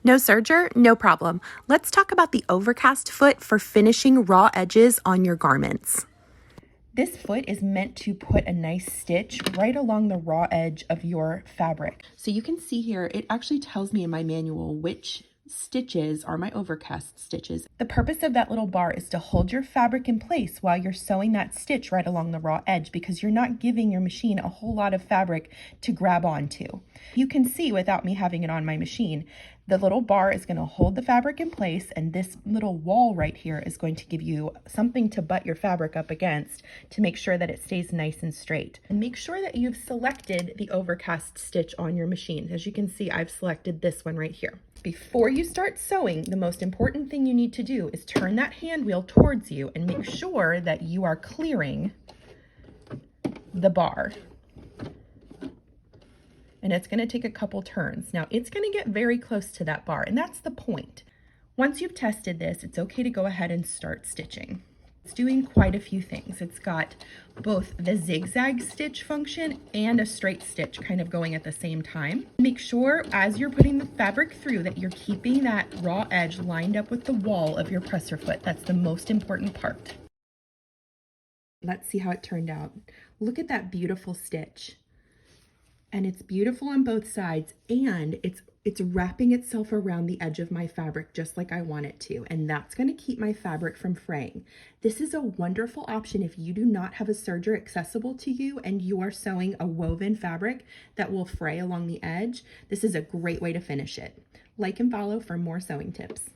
No serger? No problem. Let's talk about the Overcast foot for finishing raw edges on your garments. This foot is meant to put a nice stitch right along the raw edge of your fabric. So you can see here, it actually tells me in my manual which stitches are my Overcast stitches. The purpose of that little bar is to hold your fabric in place while you're sewing that stitch right along the raw edge, because you're not giving your machine a whole lot of fabric to grab onto. You can see without me having it on my machine, the little bar is going to hold the fabric in place, and this little wall right here is going to give you something to butt your fabric up against to make sure that it stays nice and straight. And make sure that you've selected the Overcast stitch on your machine. As you can see, I've selected this one right here. Before you start sewing, the most important thing you need to do is turn that hand wheel towards you and make sure that you are clearing the bar. And it's going to take a couple turns. Now it's going to get very close to that bar, and that's the point. Once you've tested this, it's okay to go ahead and start stitching. It's doing quite a few things. It's got both the zigzag stitch function and a straight stitch kind of going at the same time. Make sure as you're putting the fabric through that you're keeping that raw edge lined up with the wall of your presser foot. That's the most important part. Let's see how it turned out. Look at that beautiful stitch. And it's beautiful on both sides, and it's wrapping itself around the edge of my fabric just like I want it to, and that's going to keep my fabric from fraying. This is a wonderful option if you do not have a serger accessible to you and you are sewing a woven fabric that will fray along the edge. This is a great way to finish it. Like and follow for more sewing tips.